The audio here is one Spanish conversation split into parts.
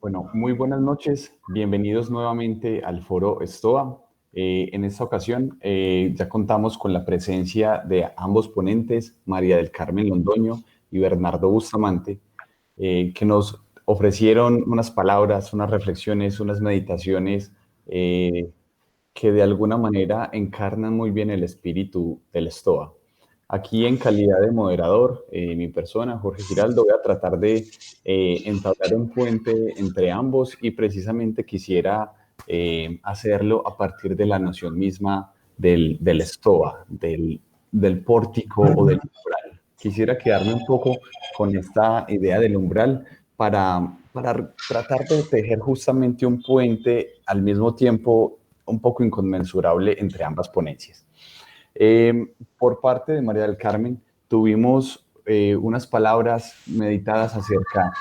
Bueno, muy buenas noches. Bienvenidos nuevamente al Foro Stoa. En esta ocasión ya contamos con la presencia de ambos ponentes, María del Carmen Londoño y Bernardo Bustamante, que nos ofrecieron unas palabras, unas reflexiones, unas meditaciones que de alguna manera encarnan muy bien el espíritu del Stoa. Aquí en calidad de moderador, mi persona, Jorge Giraldo, voy a tratar de entablar un puente entre ambos y precisamente quisiera hacerlo a partir de la noción misma del Stoa, del pórtico o del umbral. Quisiera quedarme un poco con esta idea del umbral para tratar de tejer justamente un puente al mismo tiempo un poco inconmensurable entre ambas ponencias. Por parte de María del Carmen, tuvimos unas palabras meditadas acerca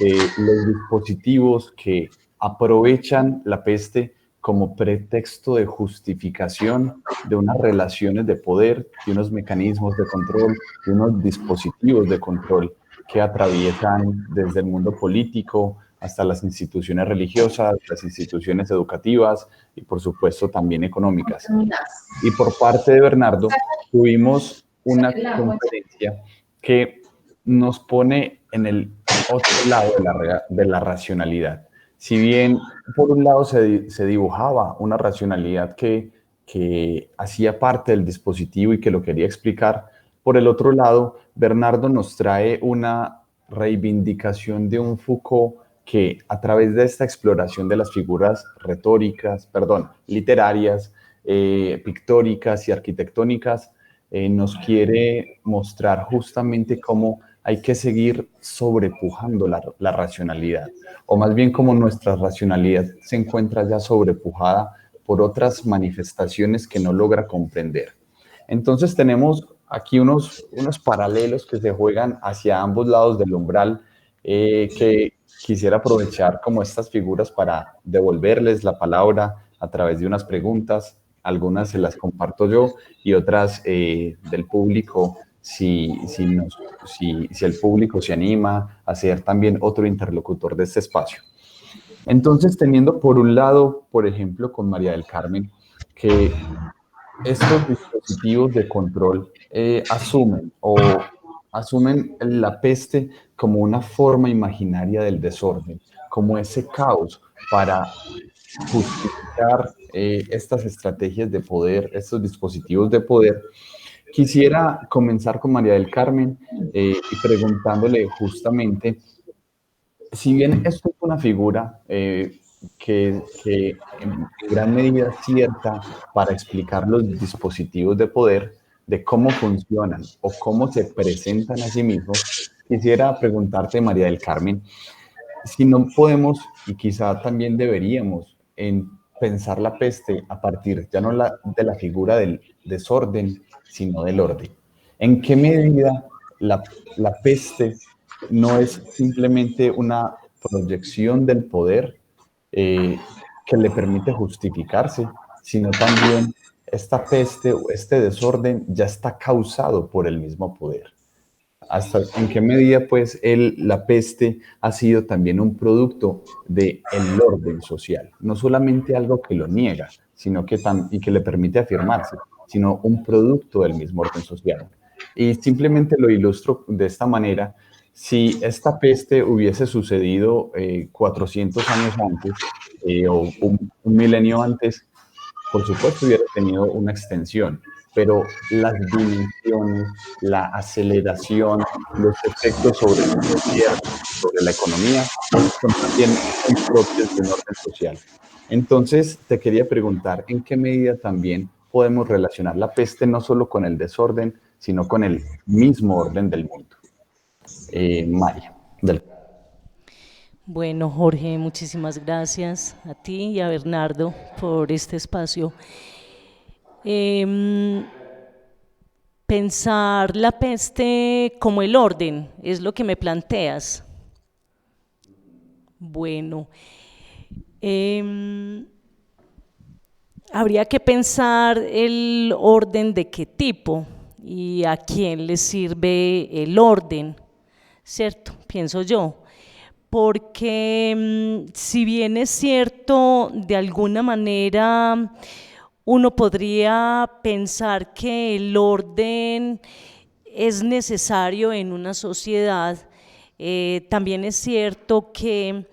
de los dispositivos que aprovechan la peste como pretexto de justificación de unas relaciones de poder, de unos mecanismos de control, de unos dispositivos de control que atraviesan desde el mundo político hasta las instituciones religiosas, las instituciones educativas y por supuesto también económicas. Y por parte de Bernardo, tuvimos una conferencia que nos pone en el otro lado de la racionalidad. Si bien por un lado se dibujaba una racionalidad que hacía parte del dispositivo y que lo quería explicar, por el otro lado, Bernardo nos trae una reivindicación de un Foucault que a través de esta exploración de las figuras retóricas, perdón, literarias, pictóricas y arquitectónicas, nos quiere mostrar justamente cómo hay que seguir sobrepujando la racionalidad, o más bien cómo nuestra racionalidad se encuentra ya sobrepujada por otras manifestaciones que no logra comprender. Entonces tenemos aquí unos paralelos que se juegan hacia ambos lados del umbral, que quisiera aprovechar como estas figuras para devolverles la palabra a través de unas preguntas. Algunas se las comparto yo y otras del público, si el público se anima a ser también otro interlocutor de este espacio. Entonces, teniendo por un lado, por ejemplo, con María del Carmen, que estos dispositivos de control asumen la peste como una forma imaginaria del desorden, como ese caos para justificar estas estrategias de poder, estos dispositivos de poder. Quisiera comenzar con María del Carmen y preguntándole justamente, si bien esto es una figura que en gran medida es cierta para explicar los dispositivos de poder, de cómo funcionan o cómo se presentan a sí mismos, quisiera preguntarte, María del Carmen, si no podemos y quizá también deberíamos pensar la peste a partir ya no de la figura del desorden, sino del orden. ¿En qué medida la peste no es simplemente una proyección del poder que le permite justificarse, sino también esta peste o este desorden ya está causado por el mismo poder? ¿Hasta en qué medida, pues, la peste ha sido también un producto del orden social? No solamente algo que lo niega, sino y que le permite afirmarse, sino un producto del mismo orden social. Y simplemente lo ilustro de esta manera. Si esta peste hubiese sucedido 400 años antes o un milenio antes, por supuesto hubiera tenido una extensión, pero las dimensiones, la aceleración, los efectos sobre el gobierno, sobre la economía, son también muy propios de un orden social. Entonces, te quería preguntar, ¿en qué medida también podemos relacionar la peste no solo con el desorden, sino con el mismo orden del mundo? María, del Bueno, Jorge, muchísimas gracias a ti y a Bernardo por este espacio. Em, Pensar la peste como el orden es lo que me planteas. Bueno, em, habría que pensar el orden de qué tipo y a quién le sirve el orden, ¿cierto? Pienso yo. porque si bien es cierto, de alguna manera uno podría pensar que el orden es necesario en una sociedad, también es cierto que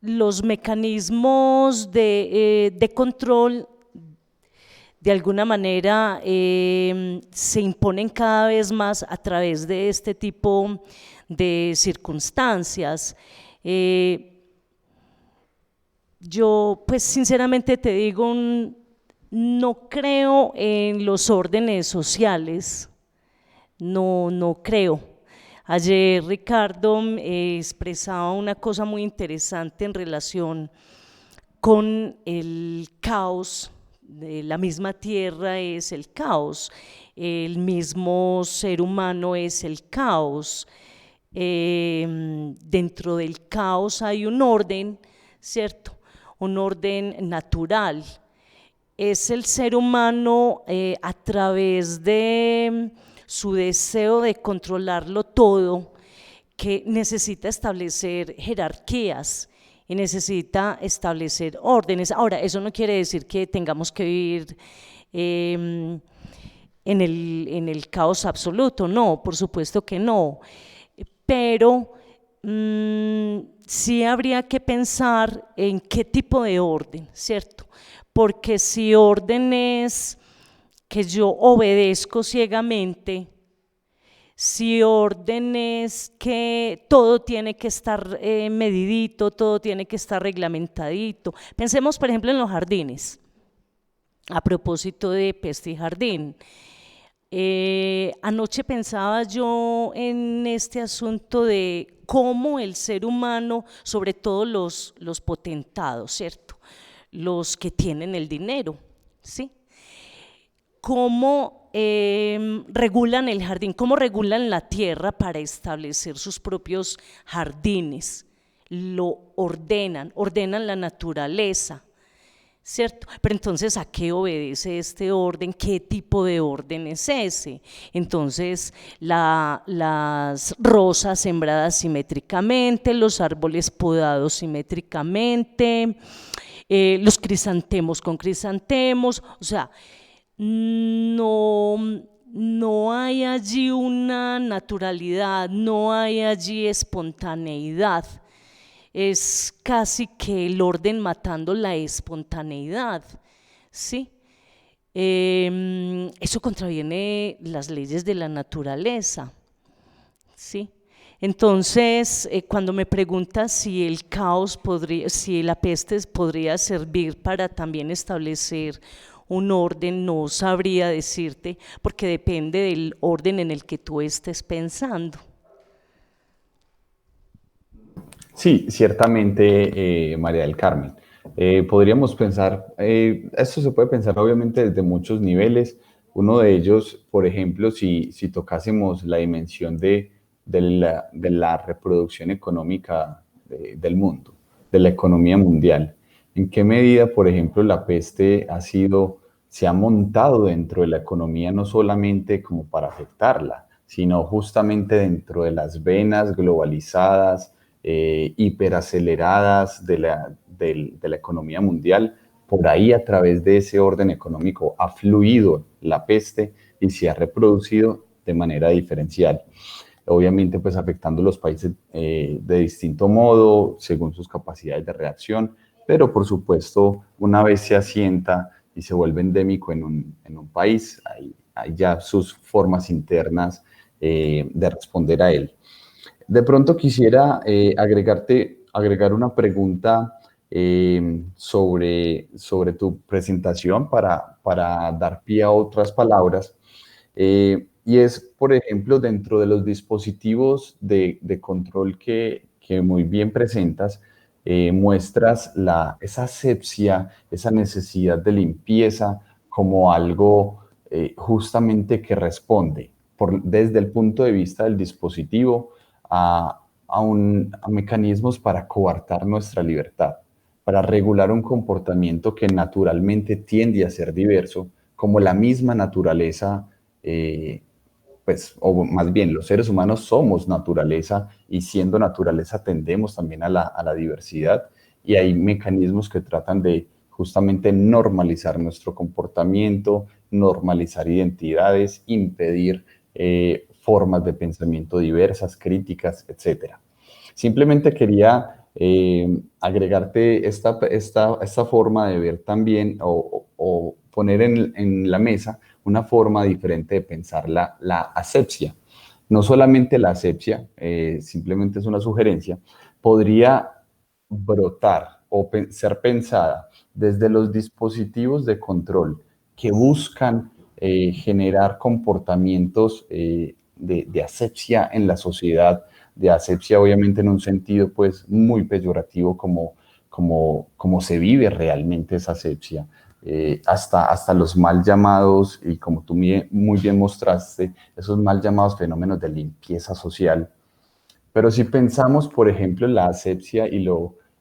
los mecanismos de control de alguna manera se imponen cada vez más a través de este tipo de circunstancias. Yo pues sinceramente te digo, no creo en los órdenes sociales, no creo. Ayer Ricardo expresaba una cosa muy interesante en relación con el caos. La misma tierra es el caos, el mismo ser humano es el caos. Dentro del caos hay un orden, ¿cierto? Un orden natural. Es el ser humano a través de su deseo de controlarlo todo, que necesita establecer jerarquías y necesita establecer órdenes. Ahora, eso no quiere decir que tengamos que vivir en el caos absoluto, no, por supuesto que no, pero sí habría que pensar en qué tipo de orden, ¿cierto? Porque si orden es que yo obedezco ciegamente, si orden es que todo tiene que estar medidito, todo tiene que estar reglamentadito. Pensemos, por ejemplo, en los jardines, a propósito de peste y jardín. Anoche pensaba yo en este asunto de cómo el ser humano, sobre todo los potentados, ¿cierto? Los que tienen el dinero, ¿sí? Cómo regulan el jardín, cómo regulan la tierra para establecer sus propios jardines, lo ordenan la naturaleza, ¿cierto? Pero entonces, ¿a qué obedece este orden? ¿Qué tipo de orden es ese? Entonces, las rosas sembradas simétricamente, los árboles podados simétricamente, los crisantemos con crisantemos, o sea, no hay allí una naturalidad, no hay allí espontaneidad. Es casi que el orden matando la espontaneidad, ¿sí? Eso contraviene las leyes de la naturaleza, ¿sí? Entonces, cuando me preguntas si el caos si la peste podría servir para también establecer un orden, no sabría decirte, porque depende del orden en el que tú estés pensando. Sí, ciertamente, María del Carmen. Podríamos pensar, esto se puede pensar obviamente desde muchos niveles. Uno de ellos, por ejemplo, si tocásemos la dimensión de la reproducción económica del mundo, de la economía mundial. ¿En qué medida, por ejemplo, la peste se ha montado dentro de la economía no solamente como para afectarla, sino justamente dentro de las venas globalizadas, hiperaceleradas de la economía mundial? Por ahí, a través de ese orden económico, ha fluido la peste y se ha reproducido de manera diferencial. Obviamente, pues afectando a los países de distinto modo, según sus capacidades de reacción, pero por supuesto, una vez se asienta y se vuelve endémico en un país, hay ya sus formas internas de responder a él. De pronto quisiera agregar una pregunta sobre tu presentación para dar pie a otras palabras. Y es, por ejemplo, dentro de los dispositivos de control que muy bien presentas, muestras esa asepsia, esa necesidad de limpieza como algo justamente que responde desde el punto de vista del dispositivo a mecanismos para coartar nuestra libertad, para regular un comportamiento que naturalmente tiende a ser diverso, como la misma naturaleza pues, o más bien, los seres humanos somos naturaleza y siendo naturaleza tendemos también a la diversidad y hay mecanismos que tratan de justamente normalizar nuestro comportamiento, normalizar identidades, impedir formas de pensamiento diversas, críticas, etcétera. Simplemente quería agregarte esta forma de ver también o poner en la mesa una forma diferente de pensar la asepsia. No solamente la asepsia, simplemente es una sugerencia, podría brotar o ser pensada desde los dispositivos de control que buscan generar comportamientos de asepsia en la sociedad, de asepsia obviamente en un sentido pues muy peyorativo como se vive realmente esa asepsia. Hasta los mal llamados, y como tú muy bien mostraste, esos mal llamados fenómenos de limpieza social. Pero si pensamos, por ejemplo, en la asepsia y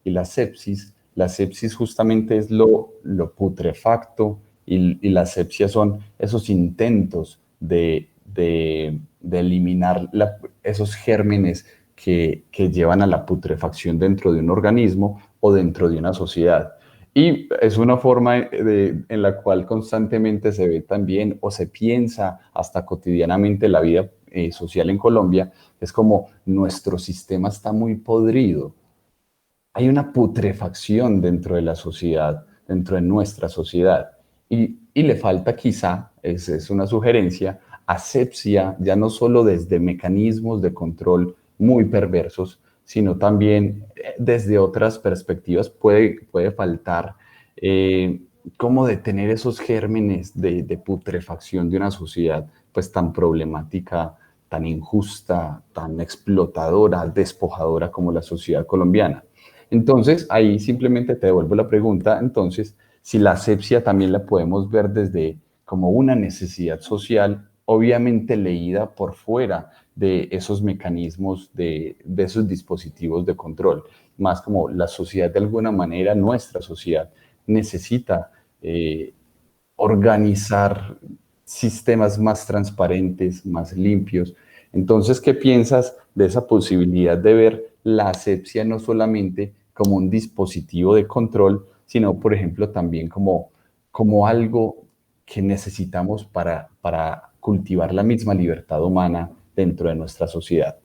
la sepsis justamente es lo putrefacto y la asepsia son esos intentos de eliminar esos gérmenes que llevan a la putrefacción dentro de un organismo o dentro de una sociedad. Y es una forma en la cual constantemente se ve también o se piensa hasta cotidianamente la vida social en Colombia. Es como nuestro sistema está muy podrido. Hay una putrefacción dentro de la sociedad, dentro de nuestra sociedad. Y le falta quizá, es una sugerencia, asepsia, ya no solo desde mecanismos de control muy perversos, sino también desde otras perspectivas puede faltar cómo detener esos gérmenes de putrefacción de una sociedad pues tan problemática, tan injusta, tan explotadora, despojadora como la sociedad colombiana. Entonces, ahí simplemente te devuelvo la pregunta, entonces, si la asepsia también la podemos ver desde como una necesidad social, obviamente leída por fuera de esos mecanismos, de esos dispositivos de control, más como la sociedad de alguna manera, nuestra sociedad necesita organizar sistemas más transparentes, más limpios. Entonces, ¿qué piensas de esa posibilidad de ver la asepsia no solamente como un dispositivo de control, sino, por ejemplo, también como algo que necesitamos para cultivar la misma libertad humana dentro de nuestra sociedad?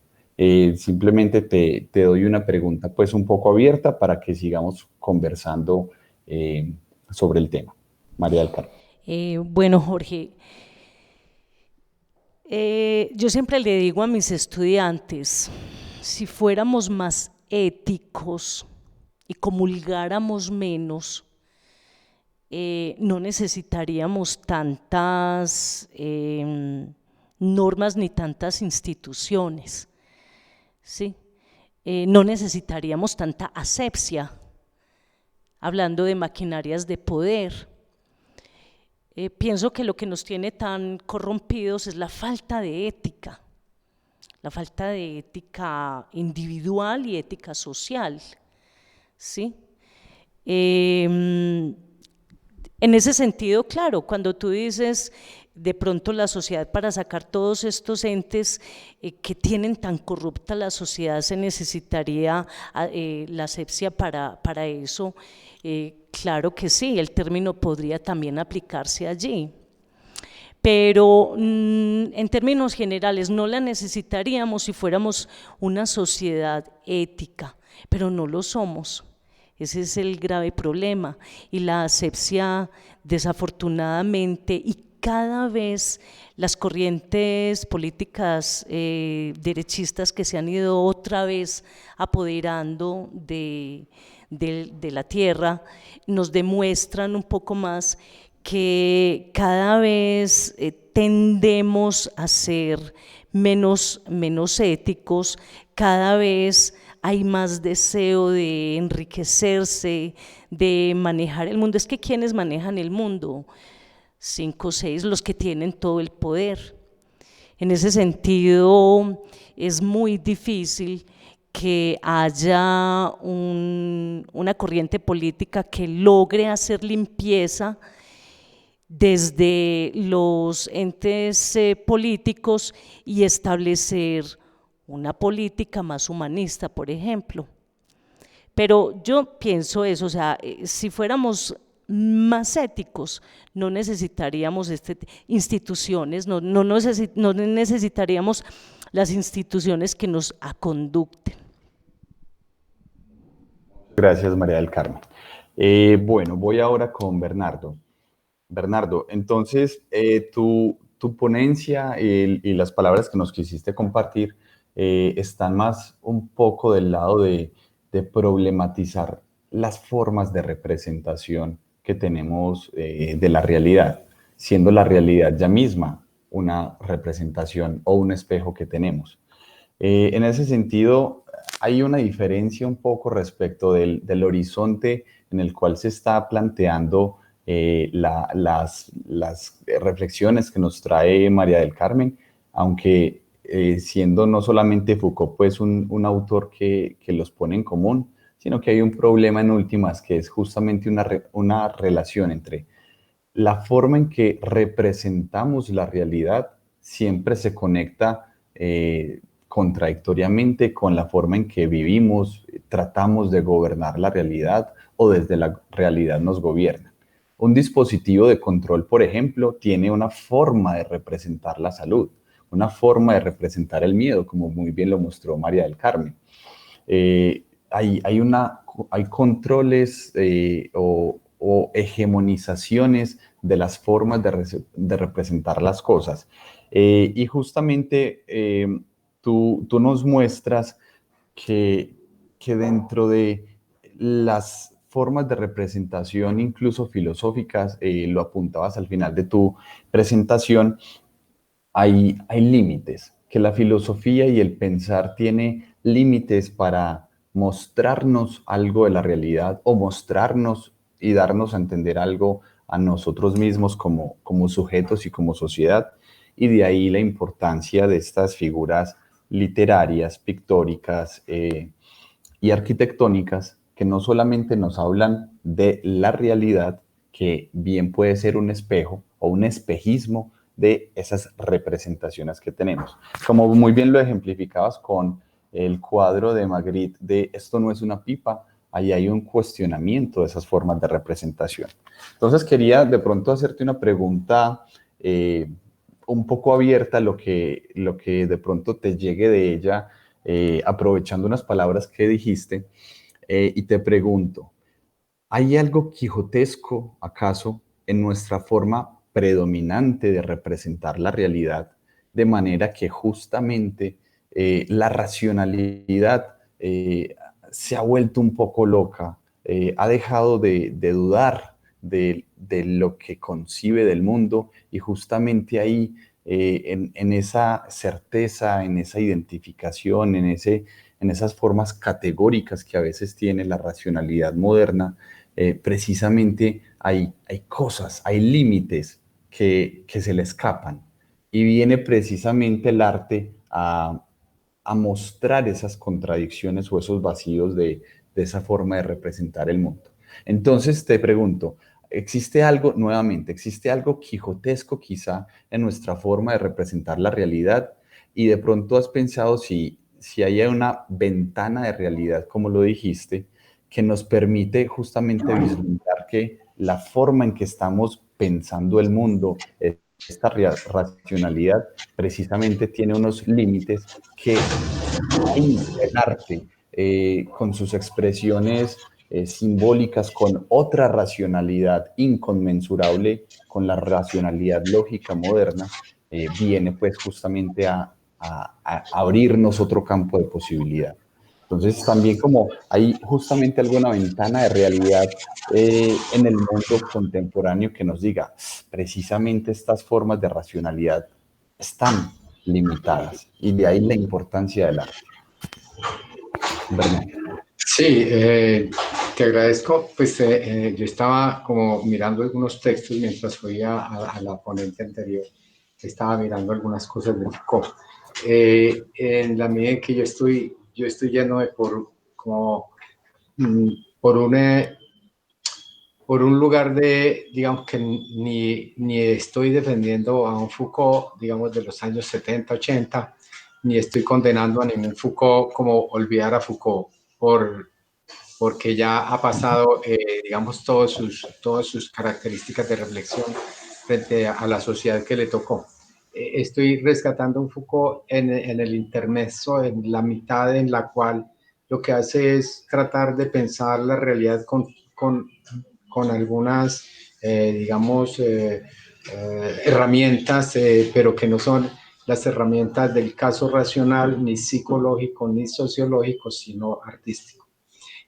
Simplemente te doy una pregunta pues un poco abierta para que sigamos conversando sobre el tema. María del Carmen. Bueno, Jorge, yo siempre le digo a mis estudiantes, si fuéramos más éticos y comulgáramos menos, no necesitaríamos tantas normas ni tantas instituciones, ¿sí? No necesitaríamos tanta asepsia, hablando de maquinarias de poder. Pienso que lo que nos tiene tan corrompidos es la falta de ética individual y ética social, ¿sí? En ese sentido, claro, cuando tú dices de pronto la sociedad para sacar todos estos entes que tienen tan corrupta la sociedad, se necesitaría la asepsia para eso. Claro que sí, el término podría también aplicarse allí. Pero en términos generales no la necesitaríamos si fuéramos una sociedad ética, pero no lo somos. Ese es el grave problema. Y la asepsia, desafortunadamente, y cada vez las corrientes políticas derechistas que se han ido otra vez apoderando de la tierra, nos demuestran un poco más que cada vez tendemos a ser menos éticos, cada vez hay más deseo de enriquecerse, de manejar el mundo. Es que ¿quiénes manejan el mundo? 5 o 6, los que tienen todo el poder. En ese sentido, es muy difícil que haya una corriente política que logre hacer limpieza desde los entes políticos y establecer una política más humanista, por ejemplo. Pero yo pienso eso, o sea, si fuéramos más éticos, no necesitaríamos instituciones, no necesitaríamos las instituciones que nos aconducten. Gracias, María del Carmen. Bueno, voy ahora con Bernardo. Bernardo, entonces, tu ponencia y las palabras que nos quisiste compartir están más un poco del lado de problematizar las formas de representación que tenemos de la realidad, siendo la realidad ya misma una representación o un espejo que tenemos. En ese sentido, hay una diferencia un poco respecto del horizonte en el cual se está planteando las reflexiones que nos trae María del Carmen, aunque siendo no solamente Foucault pues un autor que los pone en común, sino que hay un problema en últimas que es justamente una relación entre la forma en que representamos la realidad siempre se conecta contradictoriamente con la forma en que vivimos, tratamos de gobernar la realidad o desde la realidad nos gobierna. Un dispositivo de control, por ejemplo, tiene una forma de representar la salud, una forma de representar el miedo, como muy bien lo mostró María del Carmen. Hay controles o hegemonizaciones de las formas de representar las cosas. Y justamente tú nos muestras que, que dentro de las formas de representación, incluso filosóficas, lo apuntabas al final de tu presentación, hay límites, que la filosofía y el pensar tiene límites para mostrarnos algo de la realidad o mostrarnos y darnos a entender algo a nosotros mismos como sujetos y como sociedad. Y de ahí la importancia de estas figuras literarias, pictóricas y arquitectónicas que no solamente nos hablan de la realidad, que bien puede ser un espejo o un espejismo de esas representaciones que tenemos. Como muy bien lo ejemplificabas con el cuadro de Magritte de Esto no es una pipa, ahí hay un cuestionamiento de esas formas de representación. Entonces quería de pronto hacerte una pregunta un poco abierta, lo que de pronto te llegue de ella, aprovechando unas palabras que dijiste, y te pregunto, ¿hay algo quijotesco, acaso, en nuestra forma predominante de representar la realidad, de manera que justamente la racionalidad se ha vuelto un poco loca, ha dejado de dudar de lo que concibe del mundo y justamente ahí, en esa certeza, en esa identificación, en esas formas categóricas que a veces tiene la racionalidad moderna, precisamente hay cosas, hay límites que se le escapan. Y viene precisamente el arte a mostrar esas contradicciones o esos vacíos de esa forma de representar el mundo. Entonces te pregunto, ¿existe algo, nuevamente, existe algo quijotesco quizá en nuestra forma de representar la realidad? Y de pronto has pensado si hay una ventana de realidad, como lo dijiste, que nos permite justamente vislumbrar que la forma en que estamos pensando el mundo, esta racionalidad, precisamente tiene unos límites que ahí el arte, con sus expresiones simbólicas, con otra racionalidad inconmensurable, con la racionalidad lógica moderna, viene pues justamente a abrirnos otro campo de posibilidad. Entonces también como hay justamente alguna ventana de realidad en el mundo contemporáneo que nos diga, precisamente estas formas de racionalidad están limitadas y de ahí la importancia del arte. Bernardo. Sí, te agradezco. Pues yo estaba como mirando algunos textos mientras oía a la ponente anterior. Estaba mirando algunas cosas de Foucault. En la medida en que yo estoy lleno de por, como, por una, por un lugar de, digamos que ni estoy defendiendo a un Foucault, digamos, de los años 70, 80, ni estoy condenando a ningún Foucault como olvidar a Foucault, porque ya ha pasado, digamos, todas sus características de reflexión frente a la sociedad que le tocó. Estoy rescatando un Foucault en el intermedio, en la mitad en la cual lo que hace es tratar de pensar la realidad con algunas, digamos, herramientas, pero que no son las herramientas del caso racional, ni psicológico, ni sociológico, sino artístico.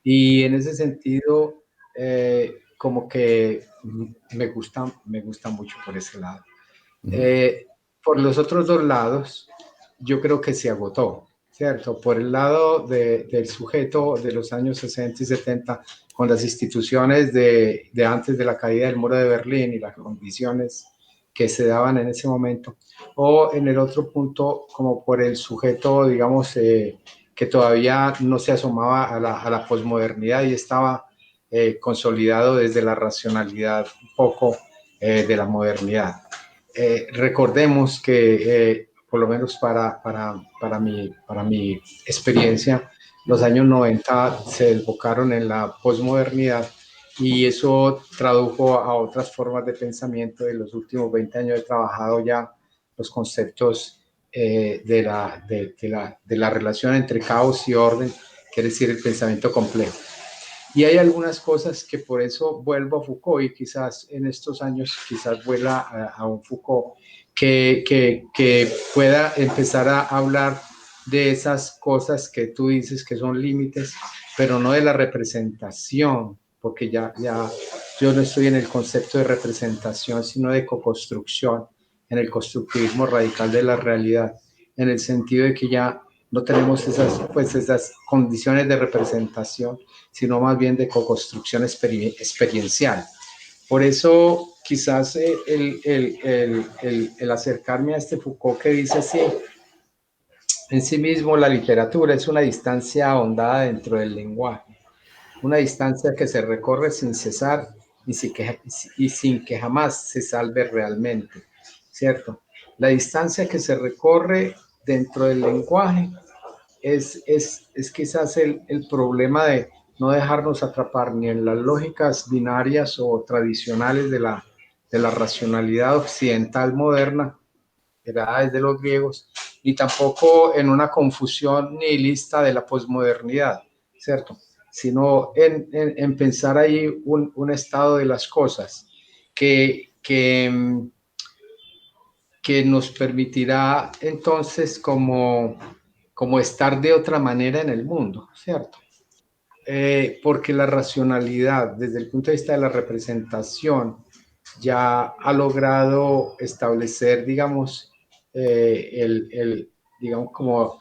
Y en ese sentido, como que me gusta mucho por ese lado. Por los otros dos lados, yo creo que se agotó, ¿cierto? Por el lado del sujeto de los años 60 y 70, con las instituciones de antes de la caída del muro de Berlín y las condiciones que se daban en ese momento, o en el otro punto, como por el sujeto, digamos, que todavía no se asomaba a la posmodernidad y estaba consolidado desde la racionalidad un poco de la modernidad. Recordemos que, por lo menos para mi experiencia, los años 90 se desbocaron en la posmodernidad y eso tradujo a otras formas de pensamiento. De los últimos 20 años he trabajado ya los conceptos de la relación entre caos y orden, quiere decir el pensamiento complejo. Y hay algunas cosas que por eso vuelvo a Foucault y quizás en estos años quizás vuela a un Foucault que pueda empezar a hablar de esas cosas que tú dices que son límites, pero no de la representación, porque ya yo no estoy en el concepto de representación, sino de co-construcción, en el constructivismo radical de la realidad, en el sentido de que ya no tenemos esas condiciones de representación, sino más bien de co-construcción experiencial. Por eso quizás el acercarme a este Foucault que dice así, en sí mismo la literatura es una distancia ahondada dentro del lenguaje, una distancia que se recorre sin cesar y sin que jamás se salve realmente, ¿cierto? La distancia que se recorre dentro del lenguaje es quizás el problema de no dejarnos atrapar ni en las lógicas binarias o tradicionales de la racionalidad occidental moderna, heredada desde los griegos, ni tampoco en una confusión nihilista de la posmodernidad, ¿cierto? Sino en pensar ahí un estado de las cosas que nos permitirá entonces como estar de otra manera en el mundo, ¿cierto? Porque la racionalidad, desde el punto de vista de la representación, ya ha logrado establecer, digamos, digamos como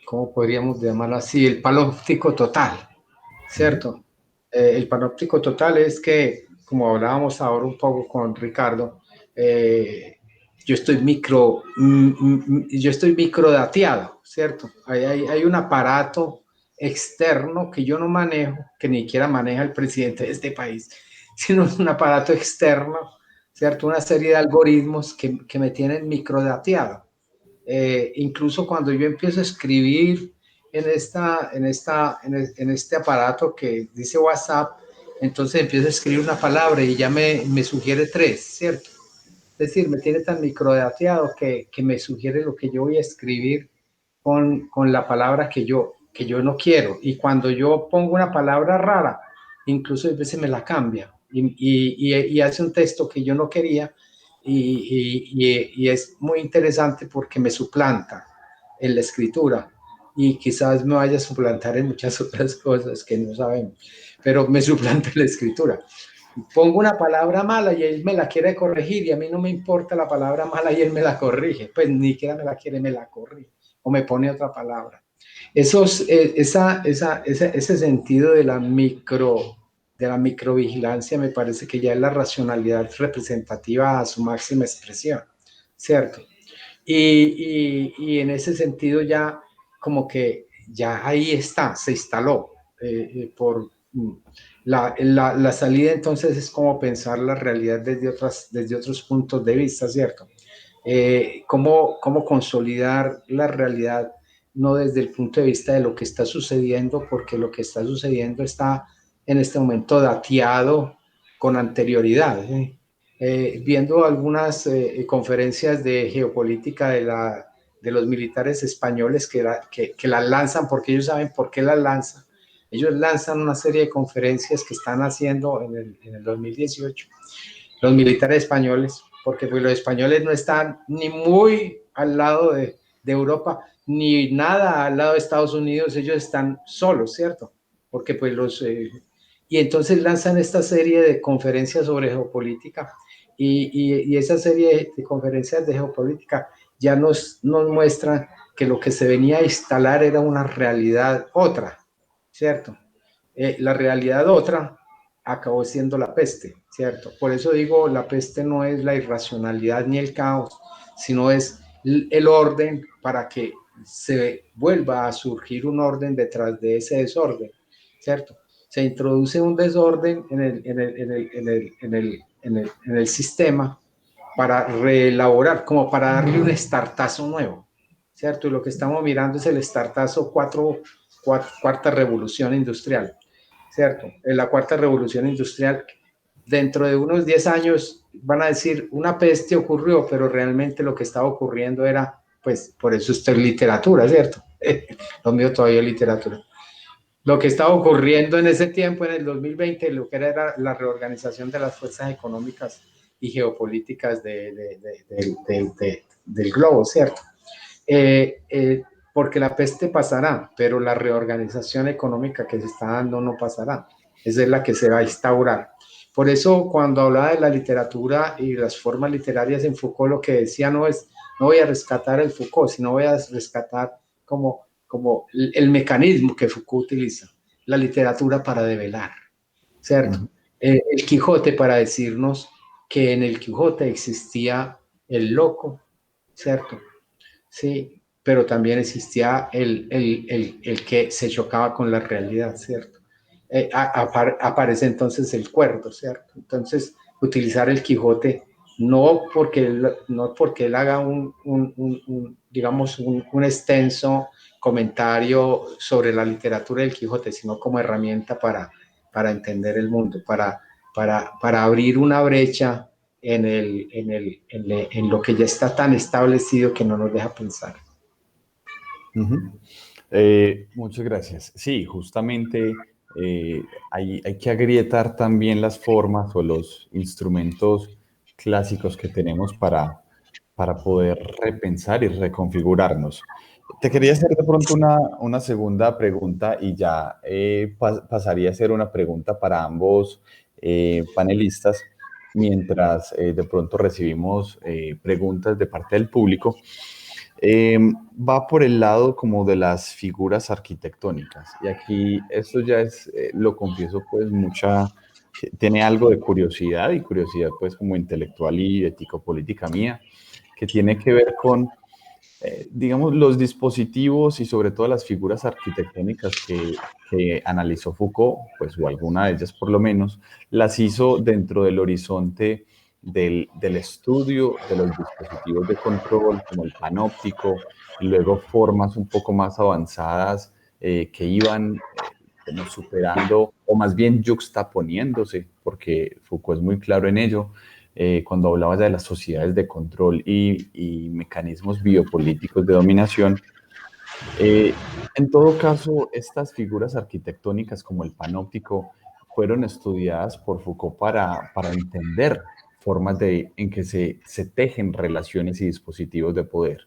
¿cómo podríamos llamarlo así? El panóptico total, ¿cierto? El panóptico total es que, como hablábamos ahora un poco con Ricardo, yo estoy microdateado, ¿cierto? Hay un aparato externo que yo no manejo, que ni siquiera maneja el presidente de este país, sino un aparato externo, ¿cierto? Una serie de algoritmos que me tienen microdateado. Incluso cuando yo empiezo a escribir en este aparato que dice WhatsApp, entonces empiezo a escribir una palabra y ya me sugiere tres, ¿cierto? Es decir, me tiene tan microdateado que me sugiere lo que yo voy a escribir con la palabra que yo no quiero. Y cuando yo pongo una palabra rara, incluso a veces me la cambia y hace un texto que yo no quería y es muy interesante porque me suplanta en la escritura y quizás me vaya a suplantar en muchas otras cosas que no sabemos, pero me suplanta en la escritura. Pongo una palabra mala y él me la quiere corregir y a mí no me importa la palabra mala y él me la corrige, pues ni siquiera me la quiere, me la corrige o me pone otra palabra. Ese sentido de la microvigilancia me parece que ya es la racionalidad representativa a su máxima expresión, ¿cierto? Y en ese sentido ya como que ya ahí está, se instaló La salida entonces es como pensar la realidad desde otros puntos de vista, ¿cierto? Cómo consolidar la realidad, no desde el punto de vista de lo que está sucediendo, porque lo que está sucediendo está en este momento dateado con anterioridad. Viendo algunas conferencias de geopolítica de los militares españoles que las lanzan, porque ellos saben por qué las lanzan. Ellos lanzan una serie de conferencias que están haciendo en el 2018 los militares españoles, porque pues, los españoles no están ni muy al lado de Europa, ni nada al lado de Estados Unidos, ellos están solos, ¿cierto? Porque pues y entonces lanzan esta serie de conferencias sobre geopolítica y esa serie de conferencias de geopolítica ya nos muestra que lo que se venía a instalar era una realidad otra, ¿cierto? La realidad otra acabó siendo la peste, ¿cierto? Por eso digo, la peste no es la irracionalidad ni el caos, sino es el orden para que se vuelva a surgir un orden detrás de ese desorden, ¿cierto? Se introduce un desorden en el sistema para reelaborar, como para darle un estartazo nuevo, ¿cierto? Y lo que estamos mirando es el estartazo cuarta revolución industrial, ¿cierto? En la cuarta revolución industrial, dentro de unos 10 años van a decir, una peste ocurrió, pero realmente lo que estaba ocurriendo era, pues, por eso esto es literatura, ¿cierto? Lo mío todavía es literatura. Lo que estaba ocurriendo en ese tiempo, en el 2020, lo que era la reorganización de las fuerzas económicas y geopolíticas del globo, ¿cierto? Porque la peste pasará, pero la reorganización económica que se está dando no pasará. Esa es la que se va a instaurar. Por eso, cuando hablaba de la literatura y las formas literarias en Foucault, lo que decía no es, no voy a rescatar el Foucault, sino voy a rescatar como el mecanismo que Foucault utiliza, la literatura para develar, ¿cierto? El Quijote para decirnos que en el Quijote existía el loco, ¿cierto? Sí, pero también existía el que se chocaba con la realidad, ¿cierto? Aparece entonces el cuerdo, ¿cierto? Entonces, utilizar el Quijote no porque él haga digamos, un extenso comentario sobre la literatura del Quijote, sino como herramienta para entender el mundo, para abrir una brecha en lo que ya está tan establecido que no nos deja pensar. Muchas gracias. Sí, justamente hay que agrietar también las formas o los instrumentos clásicos que tenemos para poder repensar y reconfigurarnos. Te quería hacer de pronto una segunda pregunta y ya pasaría a ser una pregunta para ambos panelistas, mientras de pronto recibimos preguntas de parte del público. Va por el lado como de las figuras arquitectónicas. Y aquí esto ya es, lo confieso, pues tiene algo de curiosidad y curiosidad pues como intelectual y ético-política mía, que tiene que ver con, digamos, los dispositivos y sobre todo las figuras arquitectónicas que analizó Foucault, pues o alguna de ellas por lo menos, las hizo dentro del horizonte del estudio de los dispositivos de control, como el panóptico, y luego formas un poco más avanzadas que iban como superando, o más bien yuxtaponiéndose, porque Foucault es muy claro en ello, cuando hablaba de las sociedades de control y mecanismos biopolíticos de dominación. En todo caso, estas figuras arquitectónicas como el panóptico fueron estudiadas por Foucault para entender formas en que se tejen relaciones y dispositivos de poder.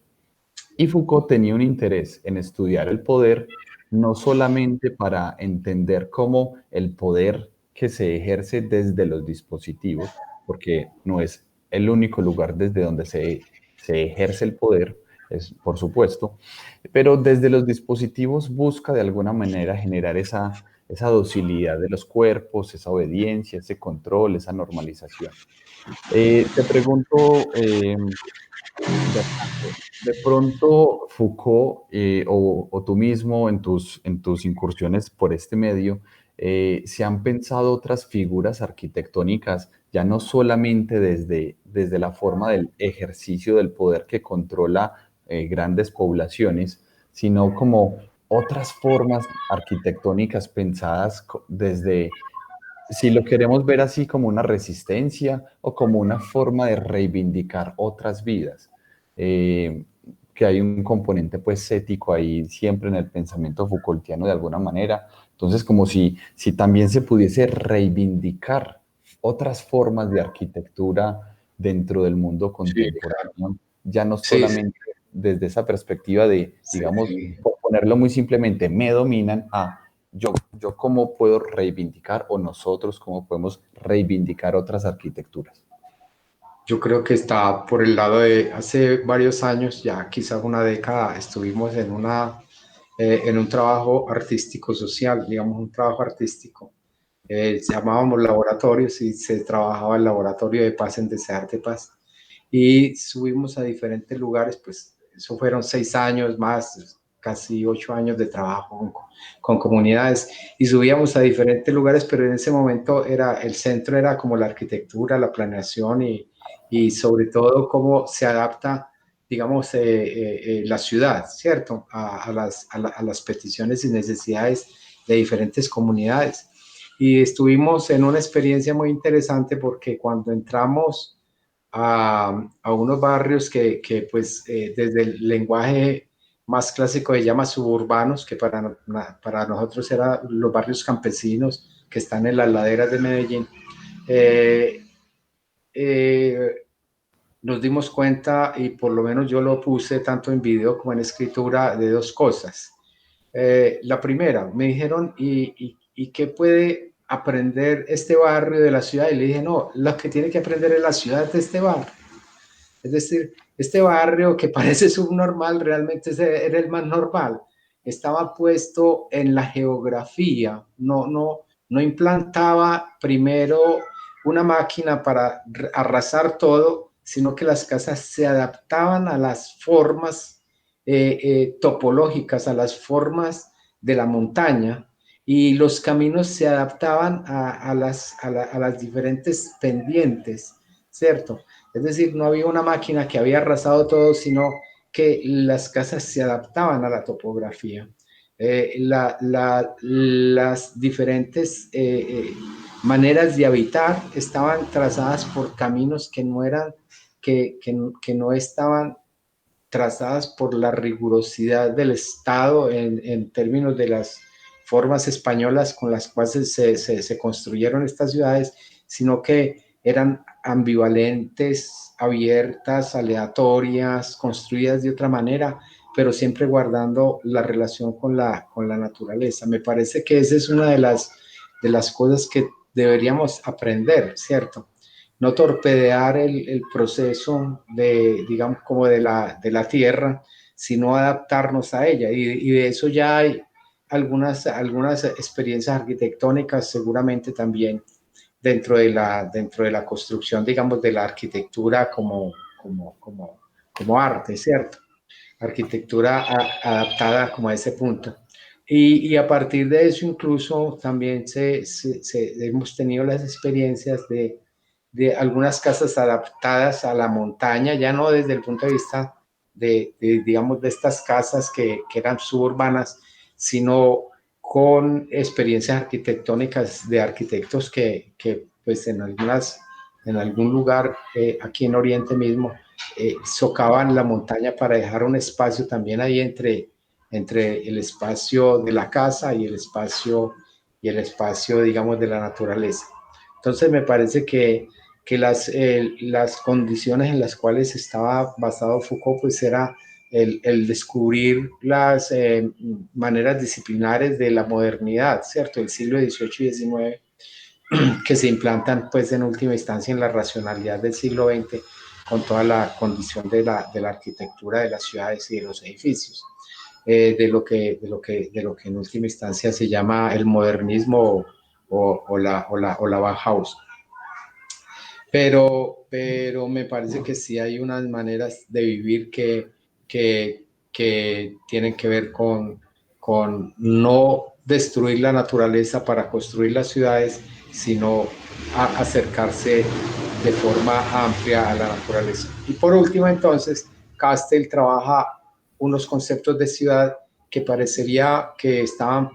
Y Foucault tenía un interés en estudiar el poder, no solamente para entender cómo el poder que se ejerce desde los dispositivos, porque no es el único lugar desde donde se ejerce el poder, es por supuesto, pero desde los dispositivos busca de alguna manera generar esa docilidad de los cuerpos, esa obediencia, ese control, esa normalización. Te pregunto, Bernardo, de pronto Foucault o tú mismo en tus incursiones por este medio, se han pensado otras figuras arquitectónicas, ya no solamente desde la forma del ejercicio del poder que controla grandes poblaciones, sino como otras formas arquitectónicas pensadas desde, si lo queremos ver así, como una resistencia o como una forma de reivindicar otras vidas. Eh, que hay un componente pues ético ahí siempre en el pensamiento Foucaultiano de alguna manera. Entonces, como si también se pudiese reivindicar otras formas de arquitectura dentro del mundo Sí, claro. contemporáneo, ya no Sí, sí, solamente desde esa perspectiva de, sí, digamos, sí. por ponerlo muy simplemente, me dominan a yo cómo puedo reivindicar o nosotros cómo podemos reivindicar otras arquitecturas. Yo creo que está por el lado de hace varios años, ya quizás una década, estuvimos en un trabajo artístico social, digamos un trabajo artístico. Llamábamos laboratorios y se trabajaba el laboratorio de paz en Desearte Paz. Y subimos a diferentes lugares, pues eso fueron 6 años más, casi 8 años de trabajo con comunidades y subíamos a diferentes lugares, pero en ese momento el centro era como la arquitectura, la planeación y sobre todo cómo se adapta, digamos, la ciudad, ¿cierto? A las peticiones y necesidades de diferentes comunidades. Y estuvimos en una experiencia muy interesante porque cuando entramos a unos barrios que pues desde el lenguaje más clásico se llama suburbanos, que para nosotros eran los barrios campesinos que están en las laderas de Medellín. Eh, eh, Nos dimos cuenta, y por lo menos yo lo puse tanto en video como en escritura, de dos cosas. La primera, me dijeron, ¿y qué puede aprender este barrio de la ciudad? Y le dije, no, lo que tiene que aprender es la ciudad de este barrio. Es decir, este barrio que parece subnormal, realmente era el más normal. Estaba puesto en la geografía, no implantaba primero una máquina para arrasar todo, sino que las casas se adaptaban a las formas topológicas, a las formas de la montaña, y los caminos se adaptaban a las diferentes pendientes, ¿cierto? Es decir, no había una máquina que había arrasado todo, sino que las casas se adaptaban a la topografía. Las diferentes maneras de habitar estaban trazadas por caminos que no eran, que no estaban trazadas por la rigurosidad del Estado en términos de las formas españolas con las cuales se construyeron estas ciudades, sino que eran ambivalentes, abiertas, aleatorias, construidas de otra manera, pero siempre guardando la relación con la naturaleza. Me parece que esa es una de las cosas que deberíamos aprender, ¿cierto? No torpedear el proceso de, digamos, como de la tierra, sino adaptarnos a ella. Y de eso ya hay algunas experiencias arquitectónicas, seguramente también dentro de la construcción, digamos, de la arquitectura como arte, ¿cierto? Arquitectura adaptada como a ese punto. Y a partir de eso incluso también hemos tenido las experiencias de algunas casas adaptadas a la montaña, ya no desde el punto de vista digamos, de estas casas que eran suburbanas, sino con experiencias arquitectónicas de arquitectos que pues en algún lugar aquí en Oriente mismo socavan la montaña para dejar un espacio también ahí entre el espacio de la casa y el espacio, digamos, de la naturaleza. Entonces me parece que las condiciones en las cuales estaba basado Foucault, pues era el descubrir las maneras disciplinares de la modernidad, ¿cierto? El siglo XVIII y XIX, que se implantan pues en última instancia en la racionalidad del siglo XX con toda la condición de la arquitectura de las ciudades y de los edificios, de lo que en última instancia se llama el modernismo o la Bauhaus. Pero me parece que sí hay unas maneras de vivir que tienen que ver con no destruir la naturaleza para construir las ciudades, sino a acercarse de forma amplia a la naturaleza. Y por último, entonces, Castel trabaja unos conceptos de ciudad que parecería que estaban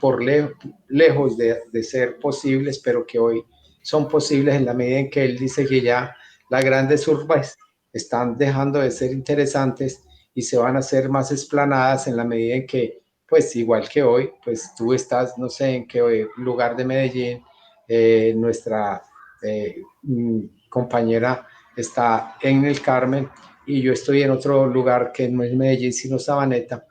lejos de ser posibles, pero que hoy son posibles en la medida en que él dice que ya las grandes urbes están dejando de ser interesantes y se van a hacer más esplanadas en la medida en que, pues igual que hoy, pues tú estás, no sé en qué lugar de Medellín, nuestra compañera está en el Carmen y yo estoy en otro lugar que no es Medellín, sino Sabaneta,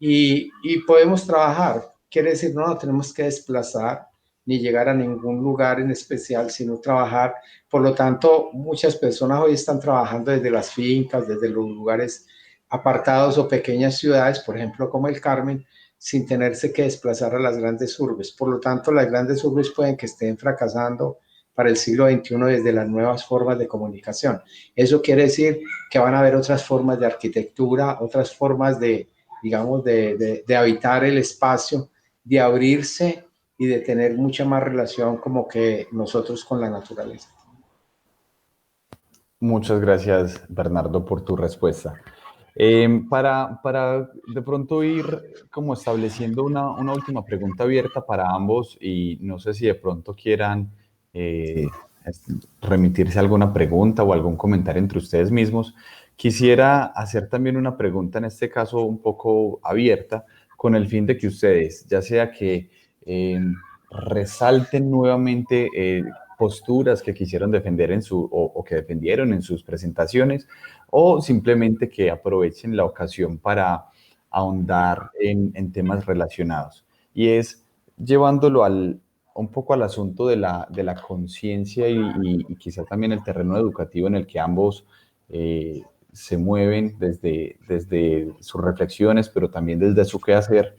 y podemos trabajar. Quiere decir, no nos tenemos que desplazar ni llegar a ningún lugar en especial, sino trabajar. Por lo tanto, muchas personas hoy están trabajando desde las fincas, desde los lugares apartados o pequeñas ciudades, por ejemplo, como el Carmen, sin tenerse que desplazar a las grandes urbes. Por lo tanto, las grandes urbes pueden que estén fracasando para el siglo XXI desde las nuevas formas de comunicación. Eso quiere decir que van a haber otras formas de arquitectura, otras formas de, digamos, de habitar el espacio, de abrirse y de tener mucha más relación como que nosotros con la naturaleza. Muchas gracias, Bernardo, por tu respuesta. Para de pronto ir como estableciendo una última pregunta abierta para ambos y no sé si de pronto quieran remitirse a alguna pregunta o algún comentario entre ustedes mismos. Quisiera hacer también una pregunta, en este caso un poco abierta, con el fin de que ustedes, ya sea que resalten nuevamente posturas que quisieron defender o que defendieron en sus presentaciones, o simplemente que aprovechen la ocasión para ahondar en temas relacionados. Y es llevándolo un poco al asunto de la conciencia y quizá también el terreno educativo en el que ambos se mueven desde sus reflexiones, pero también desde su quehacer.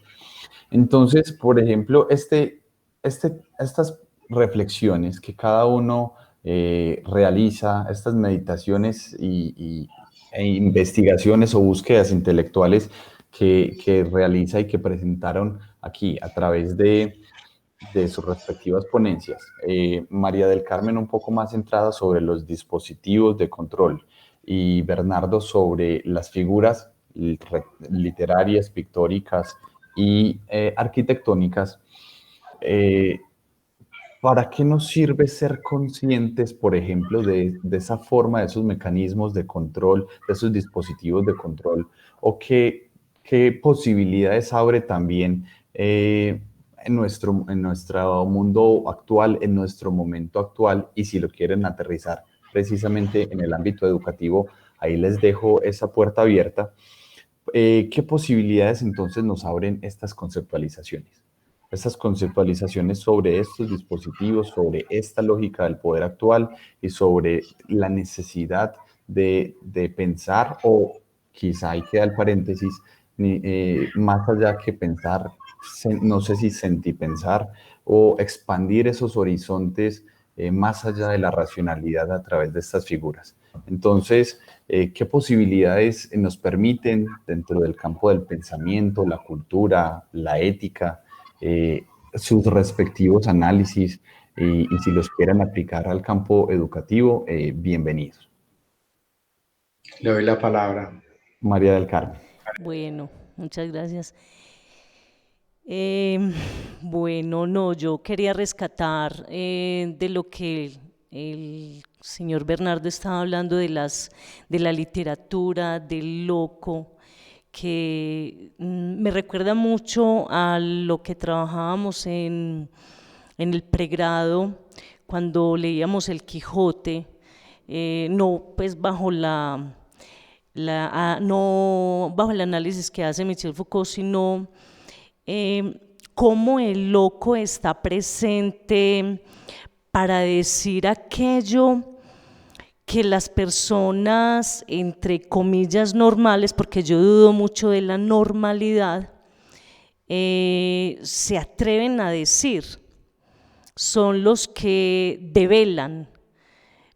Entonces, por ejemplo, estas reflexiones que cada uno realiza, estas meditaciones e investigaciones o búsquedas intelectuales que realiza y que presentaron aquí a través de sus respectivas ponencias. María del Carmen un poco más centrada sobre los dispositivos de control y Bernardo sobre las figuras literarias, pictóricas y arquitectónicas. ¿Para qué nos sirve ser conscientes, por ejemplo, de esa forma, de esos mecanismos de control, de esos dispositivos de control? ¿O qué posibilidades abre también en nuestro mundo actual, en nuestro momento actual? Y si lo quieren aterrizar precisamente en el ámbito educativo, ahí les dejo esa puerta abierta. ¿Qué posibilidades entonces nos abren estas conceptualizaciones? Estas conceptualizaciones sobre estos dispositivos, sobre esta lógica del poder actual y sobre la necesidad de pensar, o quizá hay que dar el paréntesis, más allá que pensar, no sé si sentipensar o expandir esos horizontes más allá de la racionalidad a través de estas figuras. Entonces, ¿qué posibilidades nos permiten dentro del campo del pensamiento, la cultura, la ética, sus respectivos análisis y si los quieren aplicar al campo educativo, bienvenidos? Le doy la palabra. María del Carmen. Bueno, muchas gracias. Bueno, no, yo quería rescatar de lo que el señor Bernardo estaba hablando de la literatura, del loco, que me recuerda mucho a lo que trabajábamos en el pregrado cuando leíamos el Quijote, no pues no bajo el análisis que hace Michel Foucault, sino cómo el loco está presente para decir aquello que las personas, entre comillas, normales, porque yo dudo mucho de la normalidad, se atreven a decir. Son los que develan,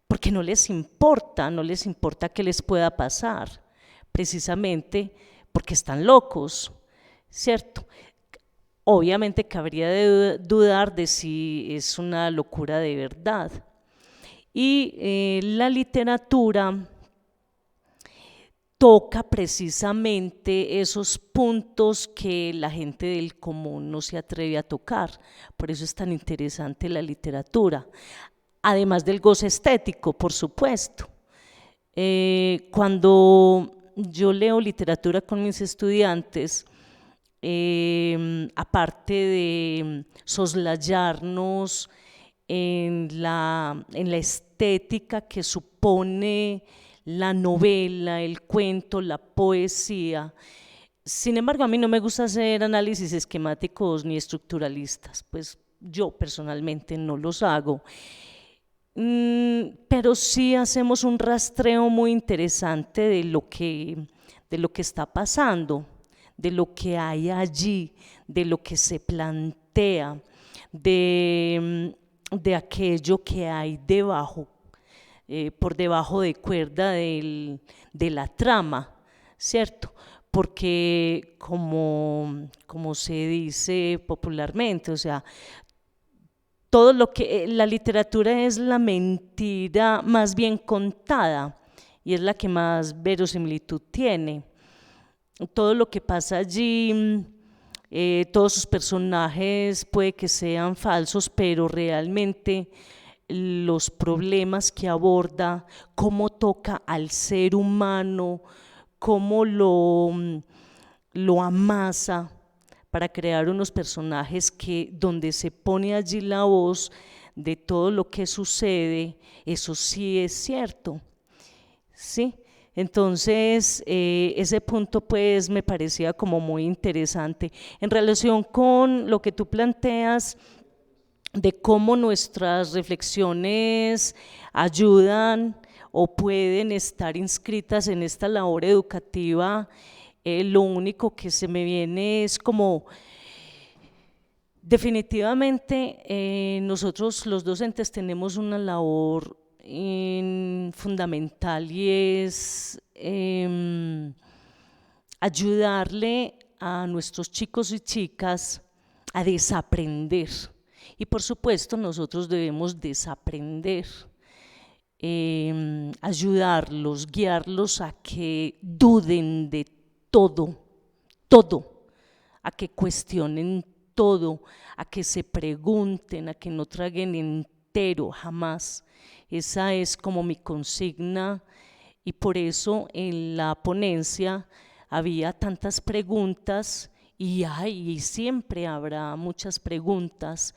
porque no les importa qué les pueda pasar, precisamente porque están locos, ¿cierto? Obviamente cabría de dudar de si es una locura de verdad. Y la literatura toca precisamente esos puntos que la gente del común no se atreve a tocar. Por eso es tan interesante la literatura. Además del goce estético, por supuesto. Cuando yo leo literatura con mis estudiantes, aparte de soslayarnos en la estética que supone la novela, el cuento, la poesía. Sin embargo, a mí no me gusta hacer análisis esquemáticos ni estructuralistas, pues yo personalmente no los hago. Pero sí hacemos un rastreo muy interesante de lo que está pasando, de lo que hay allí, de lo que se plantea, de aquello que hay debajo, por debajo de cuerda de la trama, ¿cierto? Porque como se dice popularmente, o sea, todo lo que la literatura es la mentira más bien contada y es la que más verosimilitud tiene. Todo lo que pasa allí, todos sus personajes puede que sean falsos, pero realmente los problemas que aborda, cómo toca al ser humano, cómo lo amasa para crear unos personajes que donde se pone allí la voz de todo lo que sucede, eso sí es cierto, ¿sí? Entonces, ese punto pues me parecía como muy interesante. En relación con lo que tú planteas de cómo nuestras reflexiones ayudan o pueden estar inscritas en esta labor educativa, lo único que se me viene es como definitivamente nosotros los docentes tenemos una labor fundamental y es ayudarle a nuestros chicos y chicas a desaprender. Y por supuesto nosotros debemos desaprender, ayudarlos, guiarlos a que duden de todo, todo, a que cuestionen todo, a que se pregunten, a que no traguen entero, jamás. Esa es como mi consigna y por eso en la ponencia había tantas preguntas y siempre habrá muchas preguntas,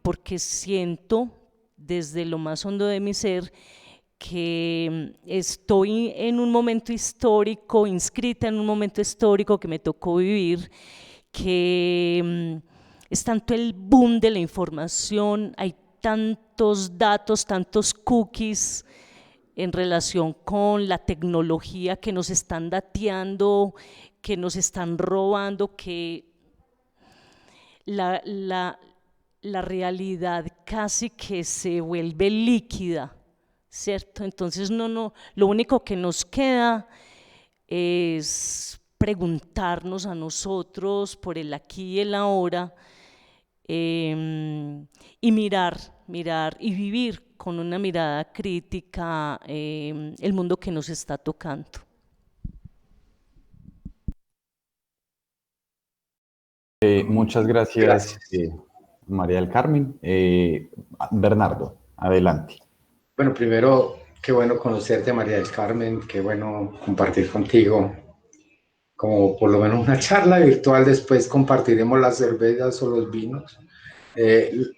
porque siento desde lo más hondo de mi ser que estoy en un momento histórico, inscrita en un momento histórico que me tocó vivir, que es tanto el boom de la información, hay tantos datos, tantos cookies en relación con la tecnología que nos están dateando, que nos están robando, que la realidad casi que se vuelve líquida, ¿cierto? Entonces lo único que nos queda es preguntarnos a nosotros por el aquí y el ahora, y mirar y vivir con una mirada crítica el mundo que nos está tocando. Muchas gracias, María del Carmen. Bernardo, adelante. Bueno, primero, qué bueno conocerte, María del Carmen, qué bueno compartir contigo, como por lo menos una charla virtual, después compartiremos las cervezas o los vinos,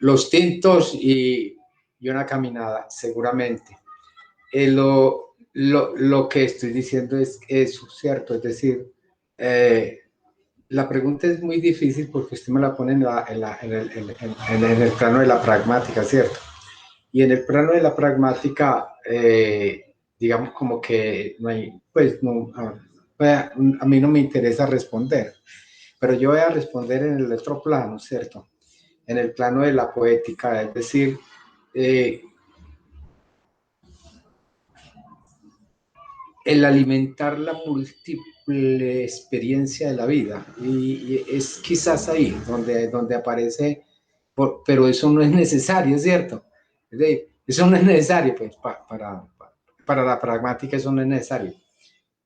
los tintos y una caminada, seguramente. Lo que estoy diciendo es eso, ¿cierto? Es decir, la pregunta es muy difícil porque usted me la pone en el plano de la pragmática, ¿cierto? Y en el plano de la pragmática, digamos como que no hay, pues no, a mí no me interesa responder, pero yo voy a responder en el otro plano, ¿cierto? En el plano de la poética, es decir, el alimentar la múltiple experiencia de la vida. Y es quizás ahí donde aparece, pero eso no es necesario, ¿cierto? Eso no es necesario, pues para la pragmática eso no es necesario.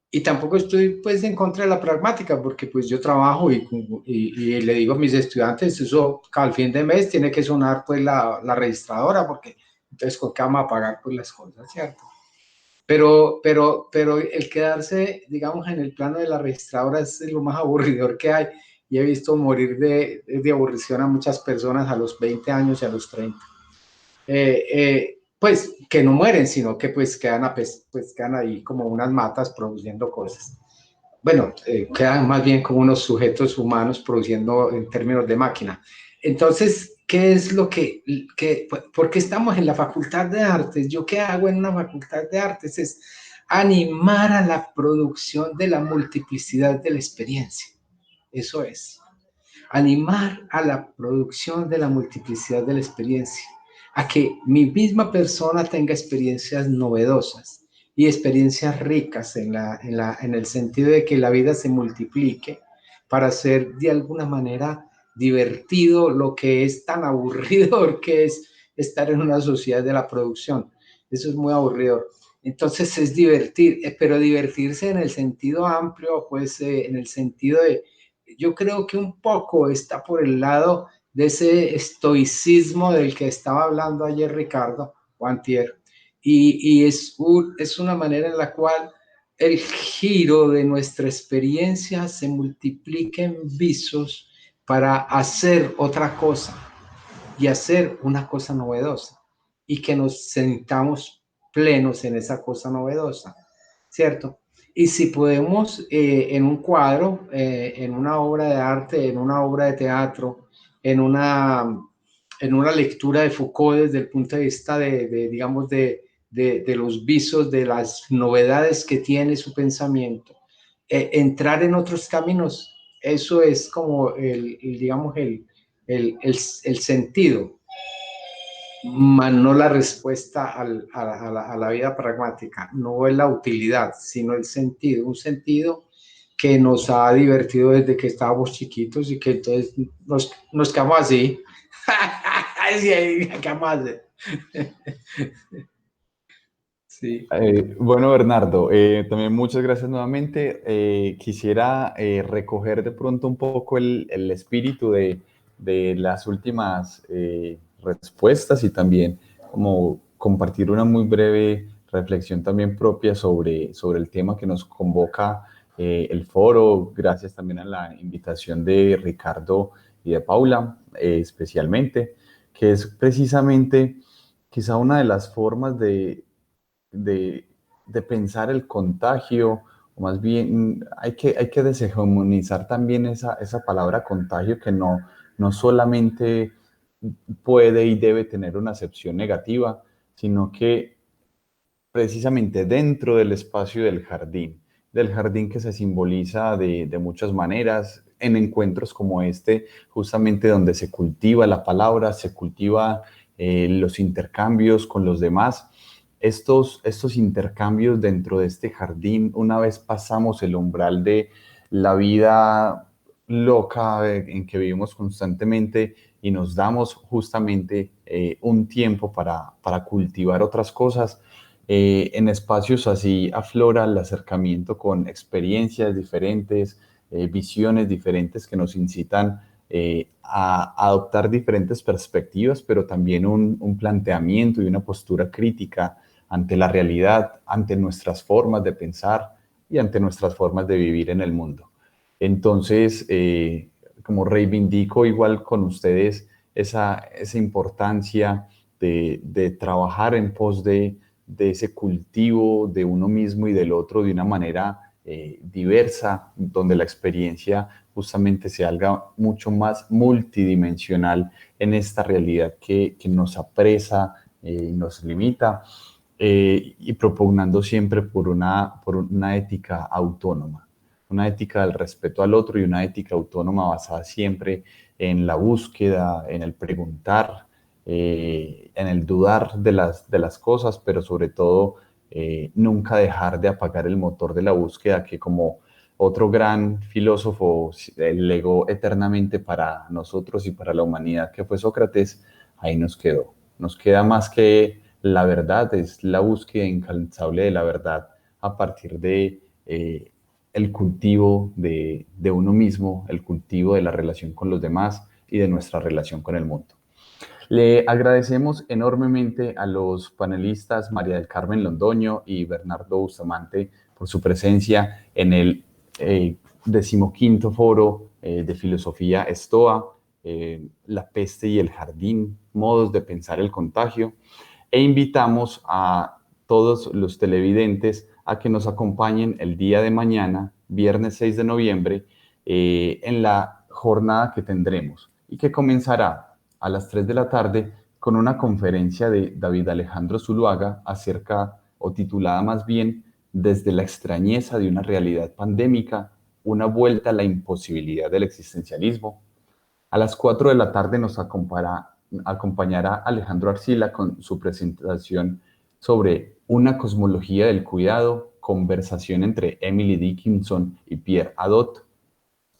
Y tampoco estoy pues en contra de la pragmática, porque pues yo trabajo y le digo a mis estudiantes, eso al fin de mes tiene que sonar pues la registradora, porque entonces con qué vamos a pagar pues las cosas, ¿cierto? Pero el quedarse, digamos, en el plano de la registradora es lo más aburridor que hay. Y he visto morir de aburrición a muchas personas a los 20 años y a los 30. Pues que no mueren, sino que pues quedan ahí como unas matas produciendo cosas. Bueno, quedan más bien como unos sujetos humanos produciendo en términos de máquina. Entonces, ¿qué es lo por qué estamos en la Facultad de Artes? ¿Yo qué hago en una Facultad de Artes? Es animar a la producción de la multiplicidad de la experiencia. Eso es animar a la producción de la multiplicidad de la experiencia, a que mi misma persona tenga experiencias novedosas y experiencias ricas en el sentido de que la vida se multiplique para hacer de alguna manera divertido lo que es tan aburridor que es estar en una sociedad de la producción. Eso es muy aburrido. Entonces es divertir, pero divertirse en el sentido amplio, pues en el sentido de yo creo que un poco está por el lado de ese estoicismo del que estaba hablando ayer Ricardo o antier, y es una manera en la cual el giro de nuestra experiencia se multiplica en visos para hacer otra cosa y hacer una cosa novedosa y que nos sentamos plenos en esa cosa novedosa, ¿cierto? Y si podemos en un cuadro, en una obra de arte, en una obra de teatro, en una lectura de Foucault desde el punto de vista digamos, de los visos, de las novedades que tiene su pensamiento, entrar en otros caminos, eso es como digamos, el sentido, más no la respuesta a la vida pragmática, no es la utilidad, sino el sentido, un sentido que nos ha divertido desde que estábamos chiquitos y que entonces nos quedamos así. Sí, quedamos así. Sí. Bueno, Bernardo, también muchas gracias nuevamente. Quisiera recoger de pronto un poco el espíritu de las últimas respuestas y también como compartir una muy breve reflexión también propia sobre el tema que nos convoca el foro. Gracias también a la invitación de Ricardo y de Paula, especialmente, que es precisamente quizá una de las formas de, de pensar el contagio, o más bien hay que deshegemonizar también esa palabra contagio que no solamente puede y debe tener una acepción negativa, sino que precisamente dentro del espacio del jardín que se simboliza de muchas maneras, en encuentros como este, justamente donde se cultiva la palabra, se cultiva los intercambios con los demás. Estos intercambios dentro de este jardín, una vez pasamos el umbral de la vida loca en que vivimos constantemente y nos damos justamente un tiempo para cultivar otras cosas, en espacios así aflora el acercamiento con experiencias diferentes, visiones diferentes que nos incitan a adoptar diferentes perspectivas, pero también un planteamiento y una postura crítica ante la realidad, ante nuestras formas de pensar y ante nuestras formas de vivir en el mundo. Entonces, como reivindico igual con ustedes esa importancia de trabajar en pos de ese cultivo de uno mismo y del otro de una manera diversa, donde la experiencia justamente se haga mucho más multidimensional en esta realidad que nos apresa y nos limita, y propugnando siempre por una ética autónoma, una ética del respeto al otro y una ética autónoma basada siempre en la búsqueda, en el preguntar, en el dudar de las cosas, pero sobre todo nunca dejar de apagar el motor de la búsqueda que, como otro gran filósofo legó eternamente para nosotros y para la humanidad, que fue Sócrates, ahí nos quedó. Nos queda más que la verdad, es la búsqueda incansable de la verdad a partir de el cultivo de uno mismo, el cultivo de la relación con los demás y de nuestra relación con el mundo. Le agradecemos enormemente a los panelistas María del Carmen Londoño y Bernardo Bustamante por su presencia en el 15º Foro de Filosofía Estoa, La peste y el jardín, modos de pensar el contagio, e invitamos a todos los televidentes a que nos acompañen el día de mañana, viernes 6 de noviembre, en la jornada que tendremos y que comenzará a las 3 de la tarde con una conferencia de David Alejandro Zuluaga acerca, o titulada más bien, Desde la extrañeza de una realidad pandémica, una vuelta a la imposibilidad del existencialismo. A las 4 de la tarde nos acompañará Alejandro Arcila con su presentación sobre una cosmología del cuidado, conversación entre Emily Dickinson y Pierre Hadot,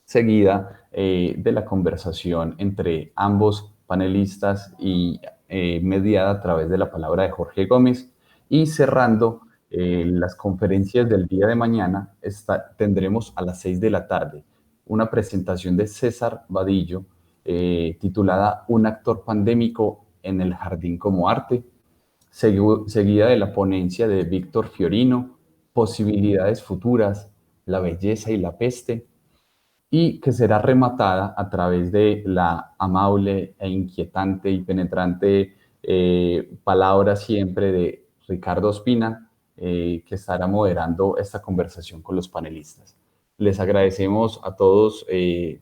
seguida de la conversación entre ambos panelistas y mediada a través de la palabra de Jorge Gómez. Y cerrando las conferencias del día de mañana, tendremos a las 6 de la tarde una presentación de César Vadillo titulada Un actor pandémico en el jardín como arte, seguida de la ponencia de Víctor Fiorino, Posibilidades futuras, la belleza y la peste, y que será rematada a través de la amable e inquietante y penetrante palabra siempre de Ricardo Ospina, que estará moderando esta conversación con los panelistas. Les agradecemos a todos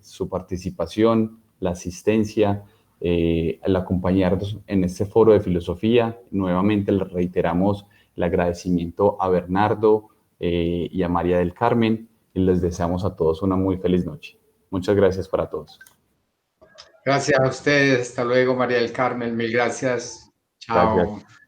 su participación, la asistencia, el acompañarnos en este foro de filosofía. Nuevamente les reiteramos el agradecimiento a Bernardo y a María del Carmen, y les deseamos a todos una muy feliz noche. Muchas gracias para todos. Gracias a ustedes. Hasta luego, María del Carmen. Mil gracias. Gracias. Chao.